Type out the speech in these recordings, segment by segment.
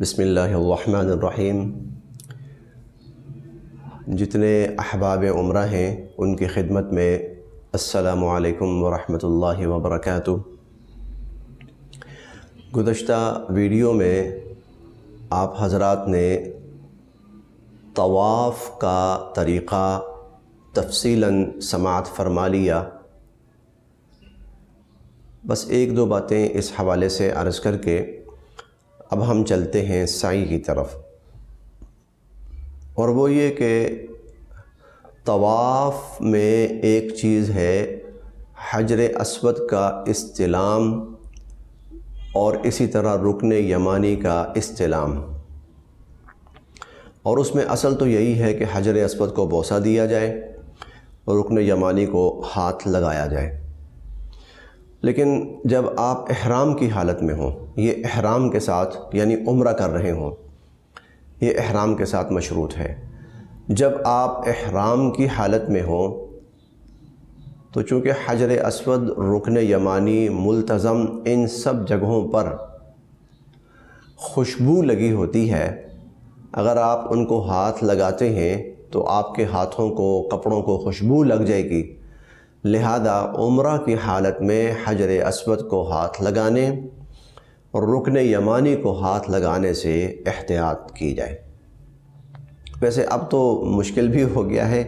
بسم اللہ الرحمن الرحیم۔ جتنے احباب عمرہ ہیں ان کی خدمت میں السلام علیکم ورحمۃ اللہ وبرکاتہ۔ گزشتہ ویڈیو میں آپ حضرات نے طواف کا طریقہ تفصیلاً سماعت فرما لیا۔ بس ایک دو باتیں اس حوالے سے عرض کر کے اب ہم چلتے ہیں سعی کی طرف، اور وہ یہ کہ طواف میں ایک چیز ہے حجر اسود کا استلام اور اسی طرح رکن یمانی کا استلام، اور اس میں اصل تو یہی ہے کہ حجر اسود کو بوسہ دیا جائے اور رکن یمانی کو ہاتھ لگایا جائے۔ لیکن جب آپ احرام کی حالت میں ہوں، یہ احرام کے ساتھ یعنی عمرہ کر رہے ہوں، یہ احرام کے ساتھ مشروط ہے۔ جب آپ احرام کی حالت میں ہوں تو چونکہ حجر اسود، رکن یمانی، ملتزم، ان سب جگہوں پر خوشبو لگی ہوتی ہے، اگر آپ ان کو ہاتھ لگاتے ہیں تو آپ کے ہاتھوں کو، کپڑوں کو خوشبو لگ جائے گی، لہذا عمرہ کی حالت میں حجر اسود کو ہاتھ لگانے اور رکن یمانی کو ہاتھ لگانے سے احتیاط کی جائے۔ ویسے اب تو مشکل بھی ہو گیا ہے،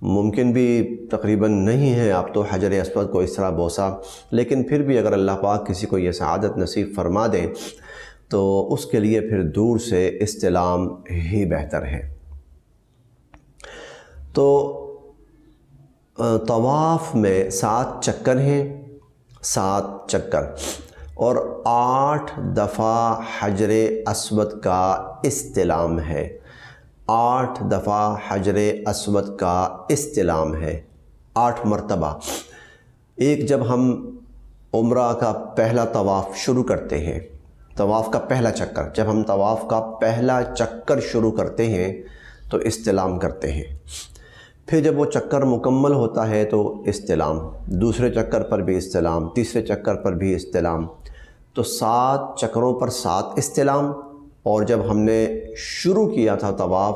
ممکن بھی تقریباً نہیں ہے اب تو حجر اسود کو اس طرح بوسہ، لیکن پھر بھی اگر اللہ پاک کسی کو یہ سعادت نصیب فرما دیں تو اس کے لیے پھر دور سے استلام ہی بہتر ہے۔ تو طواف میں 7 چکر ہیں، 7 چکر، اور 8 دفعہ حجر اسود کا استلام ہے، 8 دفعہ حجر اسود کا استلام ہے، 8 مرتبہ۔ ایک جب ہم عمرہ کا پہلا طواف شروع کرتے ہیں، طواف کا پہلا چکر، جب ہم طواف کا پہلا چکر شروع کرتے ہیں تو استلام کرتے ہیں، پھر جب وہ چکر مکمل ہوتا ہے تو استلام، دوسرے چکر پر بھی استلام، تیسرے چکر پر بھی استلام، تو 7 چکروں پر 7 استلام، اور جب ہم نے شروع کیا تھا طواف،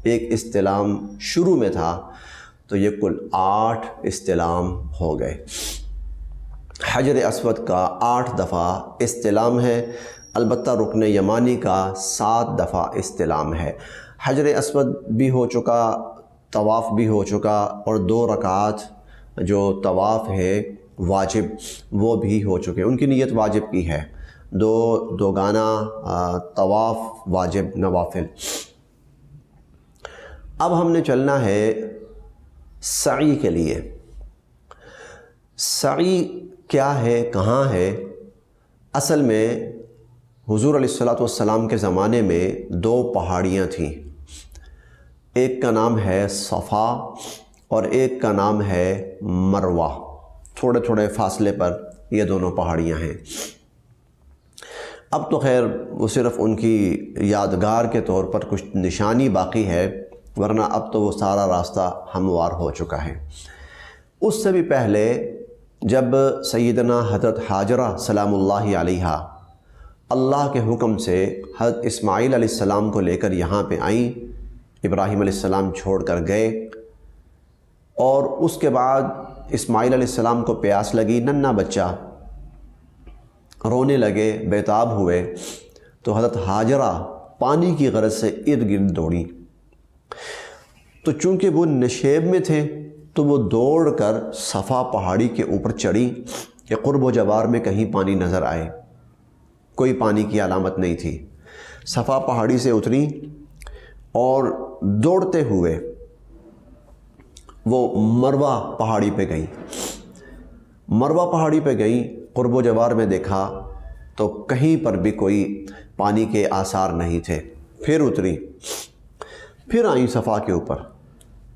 ایک استلام شروع میں تھا، تو یہ کل 8 استلام ہو گئے۔ حجر اسود کا 8 دفعہ استلام ہے، البتہ رکن یمانی کا 7 دفعہ استلام ہے۔ حجر اسود بھی ہو چکا، طواف بھی ہو چکا، اور 2 رکعات جو طواف ہے واجب وہ بھی ہو چکے، ان کی نیت واجب کی ہے، دوگانہ طواف واجب نوافل۔ اب ہم نے چلنا ہے سعی کے لیے۔ سعی کیا ہے، کہاں ہے؟ اصل میں حضور علیہ الصلوۃ والسلام کے زمانے میں 2 پہاڑیاں تھیں، ایک کا نام ہے صفا اور ایک کا نام ہے مروہ، تھوڑے تھوڑے فاصلے پر یہ دونوں پہاڑیاں ہیں۔ اب تو خیر وہ صرف ان کی یادگار کے طور پر کچھ نشانی باقی ہے، ورنہ اب تو وہ سارا راستہ ہموار ہو چکا ہے۔ اس سے بھی پہلے جب سیدنا حضرت ہاجرہ سلام اللہ علیہا اللہ کے حکم سے حضرت اسماعیل علیہ السلام کو لے کر یہاں پہ آئیں، ابراہیم علیہ السلام چھوڑ کر گئے، اور اس کے بعد اسماعیل علیہ السلام کو پیاس لگی، ننھا بچہ، رونے لگے، بیتاب ہوئے، تو حضرت ہاجرہ پانی کی غرض سے ارد گرد دوڑی، تو چونکہ وہ نشیب میں تھے تو وہ دوڑ کر صفا پہاڑی کے اوپر چڑھی کہ قرب و جوار میں کہیں پانی نظر آئے، کوئی پانی کی علامت نہیں تھی۔ صفا پہاڑی سے اتری اور دوڑتے ہوئے وہ مروہ پہاڑی پہ گئی، مروہ پہاڑی پہ گئی، قرب و جوار میں دیکھا تو کہیں پر بھی کوئی پانی کے آثار نہیں تھے، پھر اتری، پھر آئیں صفا کے اوپر،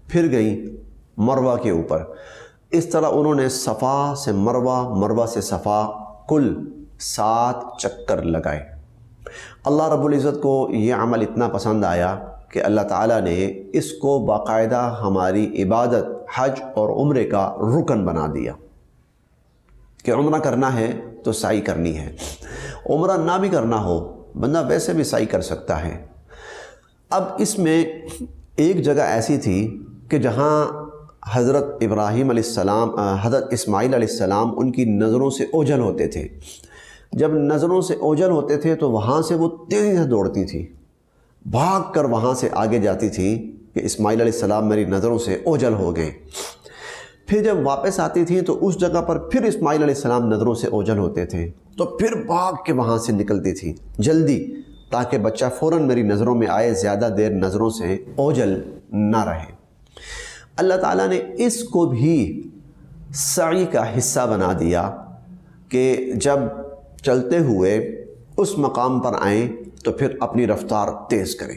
پھر گئیں مروہ کے اوپر، اس طرح انہوں نے صفا سے مروہ، مروہ سے صفا کل 7 چکر لگائے۔ اللہ رب العزت کو یہ عمل اتنا پسند آیا کہ اللہ تعالیٰ نے اس کو باقاعدہ ہماری عبادت، حج اور عمرے کا رکن بنا دیا کہ عمرہ کرنا ہے تو سعی کرنی ہے، عمرہ نہ بھی کرنا ہو بندہ ویسے بھی سعی کر سکتا ہے۔ اب اس میں ایک جگہ ایسی تھی کہ جہاں حضرت ابراہیم علیہ السلام حضرت اسماعیل علیہ السلام ان کی نظروں سے اوجھل ہوتے تھے۔ جب نظروں سے اوجھل ہوتے تھے تو وہاں سے وہ تیزی سے دوڑتی تھی، بھاگ کر وہاں سے آگے جاتی تھی کہ اسماعیل علیہ السلام میری نظروں سے اوجھل ہو گئے۔ پھر جب واپس آتی تھی تو اس جگہ پر پھر اسماعیل علیہ السلام نظروں سے اوجھل ہوتے تھے تو پھر بھاگ کے وہاں سے نکلتی تھی جلدی، تاکہ بچہ فوراً میری نظروں میں آئے، زیادہ دیر نظروں سے اوجھل نہ رہے۔ اللہ تعالیٰ نے اس کو بھی سعی کا حصہ بنا دیا کہ جب چلتے ہوئے اس مقام پر آئیں تو پھر اپنی رفتار تیز کریں،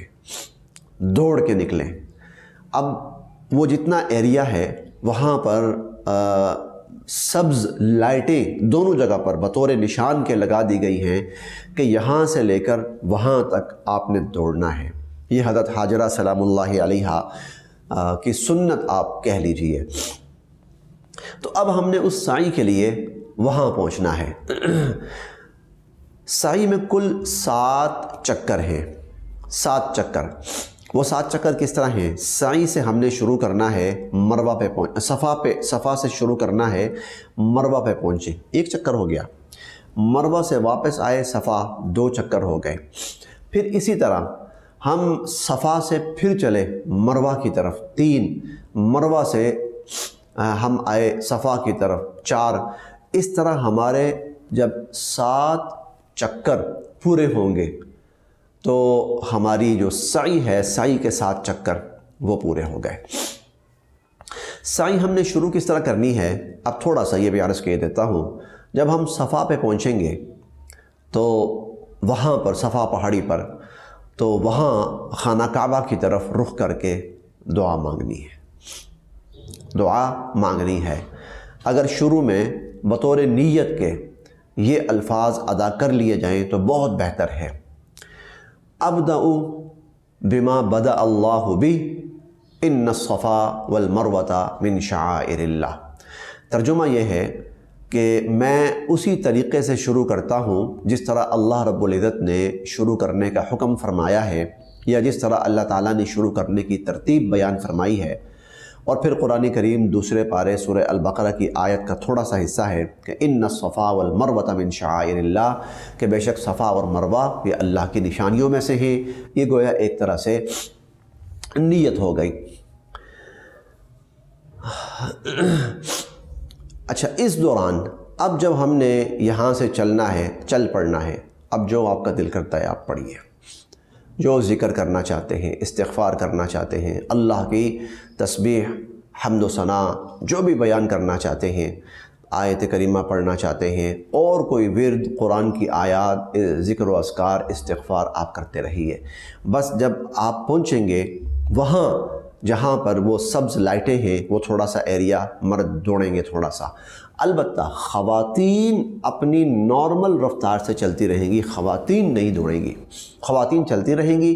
دوڑ کے نکلیں۔ اب وہ جتنا ایریا ہے وہاں پر سبز لائٹیں دونوں جگہ پر بطور نشان کے لگا دی گئی ہیں کہ یہاں سے لے کر وہاں تک آپ نے دوڑنا ہے۔ یہ حضرت حاجرہ سلام اللہ علیہا کی سنت آپ کہہ لیجئے۔ تو اب ہم نے اس سعی کے لیے وہاں پہنچنا ہے۔ سعی میں کل 7 چکر ہیں، 7 چکر۔ وہ 7 چکر کس طرح ہیں؟ سعی سے ہم نے شروع کرنا ہے، مروہ پہ صفا سے شروع کرنا ہے، مروہ پہ پہنچے، 1 چکر ہو گیا۔ مروہ سے واپس آئے، صفا 2 چکر ہو گئے۔ پھر اسی طرح ہم صفا سے پھر چلے مروہ کی طرف، 3، مروہ سے ہم آئے صفا کی طرف، 4۔ اس طرح ہمارے جب 7 چکر پورے ہوں گے تو ہماری جو سعی ہے، سعی کے 7 چکر وہ پورے ہو گئے۔ سعی ہم نے شروع کس طرح کرنی ہے؟ اب تھوڑا سا یہ بھی عرض کہہ دیتا ہوں۔ جب ہم صفا پہ پہنچیں گے تو وہاں پر صفا پہاڑی پر تو وہاں خانہ کعبہ کی طرف رخ کر کے دعا مانگنی ہے، دعا مانگنی ہے۔ اگر شروع میں بطور نیت کے یہ الفاظ ادا کر لیے جائیں تو بہت بہتر ہے۔ ابدأ بما بدأ اللہ بہ ان الصفا والمروۃ من شعائر اللہ۔ ترجمہ یہ ہے کہ میں اسی طریقے سے شروع کرتا ہوں جس طرح اللہ رب العزت نے شروع کرنے کا حکم فرمایا ہے، یا جس طرح اللہ تعالیٰ نے شروع کرنے کی ترتیب بیان فرمائی ہے۔ اور پھر قرآن کریم دوسرے پارے سورہ البقرہ کی آیت کا تھوڑا سا حصہ ہے کہ ان الصفا والمروۃ من شعائر اللہ، کہ بے شک صفا اور مروہ یہ اللہ کی نشانیوں میں سے ہیں۔ یہ گویا ایک طرح سے نیت ہو گئی۔ اچھا، اس دوران اب جب ہم نے یہاں سے چلنا ہے، چل پڑنا ہے، اب جو آپ کا دل کرتا ہے آپ پڑھیے، جو ذکر کرنا چاہتے ہیں، استغفار کرنا چاہتے ہیں، اللہ کی تسبیح، حمد و ثنا جو بھی بیان کرنا چاہتے ہیں، آیت کریمہ پڑھنا چاہتے ہیں، اور کوئی ورد، قرآن کی آیات، ذکر و اذکار، استغفار آپ کرتے رہیے۔ بس جب آپ پہنچیں گے وہاں جہاں پر وہ سبز لائٹیں ہیں، وہ تھوڑا سا ایریا مرد دوڑیں گے تھوڑا سا۔ البتہ خواتین اپنی نارمل رفتار سے چلتی رہیں گی، خواتین نہیں دوڑیں گی، خواتین چلتی رہیں گی۔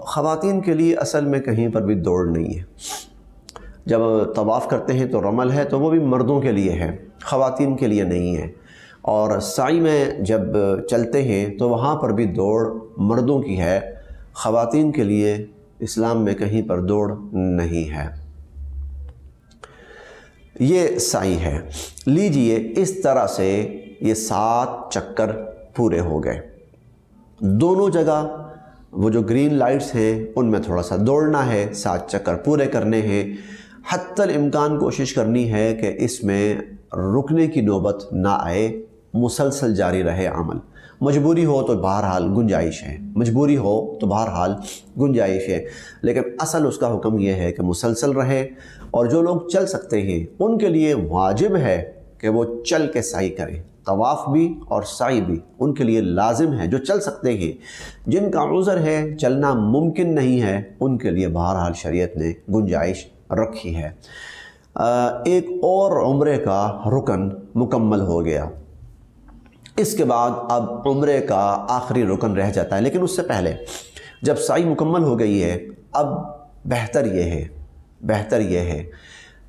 خواتین کے لیے اصل میں کہیں پر بھی دوڑ نہیں ہے۔ جب طواف کرتے ہیں تو رمل ہے تو وہ بھی مردوں کے لیے ہے، خواتین کے لیے نہیں ہے۔ اور سعی میں جب چلتے ہیں تو وہاں پر بھی دوڑ مردوں کی ہے، خواتین کے لیے اسلام میں کہیں پر دوڑ نہیں ہے۔ یہ سعی ہے۔ لیجئے اس طرح سے یہ 7 چکر پورے ہو گئے۔ دونوں جگہ وہ جو گرین لائٹس ہیں ان میں تھوڑا سا دوڑنا ہے، 7 چکر پورے کرنے ہیں۔ حتی الامکان کوشش کرنی ہے کہ اس میں رکنے کی نوبت نہ آئے، مسلسل جاری رہے عمل۔ مجبوری ہو تو بہرحال گنجائش ہے، مجبوری ہو تو بہرحال گنجائش ہے، لیکن اصل اس کا حکم یہ ہے کہ مسلسل رہے۔ اور جو لوگ چل سکتے ہیں ان کے لیے واجب ہے کہ وہ چل کے سعی کریں، طواف بھی اور سعی بھی ان کے لیے لازم ہے جو چل سکتے ہیں۔ جن کا عذر ہے، چلنا ممکن نہیں ہے، ان کے لیے بہرحال شریعت نے گنجائش رکھی ہے۔ ایک اور عمرے کا رکن مکمل ہو گیا۔ اس کے بعد اب عمرے کا آخری رکن رہ جاتا ہے، لیکن اس سے پہلے جب سعی مکمل ہو گئی ہے، اب بہتر یہ ہے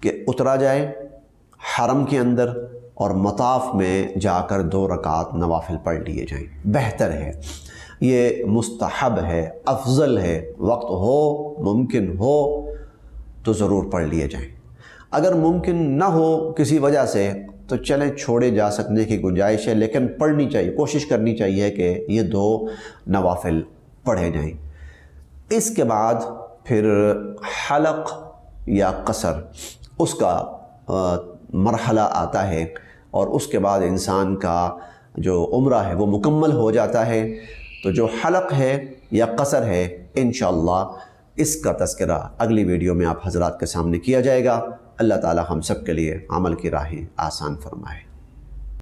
کہ اترا جائے حرم کے اندر اور مطاف میں جا کر 2 رکعت نوافل پڑھ لیے جائیں، بہتر ہے، یہ مستحب ہے، افضل ہے، وقت ہو ممکن ہو تو ضرور پڑھ لیے جائیں۔ اگر ممکن نہ ہو کسی وجہ سے تو چلیں چھوڑے جا سکنے کی گنجائش ہے، لیکن پڑھنی چاہیے، کوشش کرنی چاہیے کہ یہ 2 نوافل پڑھے جائیں۔ اس کے بعد پھر حلق یا قصر اس کا مرحلہ آتا ہے، اور اس کے بعد انسان کا جو عمرہ ہے وہ مکمل ہو جاتا ہے۔ تو جو حلق ہے یا قصر ہے انشاءاللہ اس کا تذکرہ اگلی ویڈیو میں آپ حضرات کے سامنے کیا جائے گا۔ اللہ تعالی ہم سب کے لیے عمل کی راہیں آسان فرمائے۔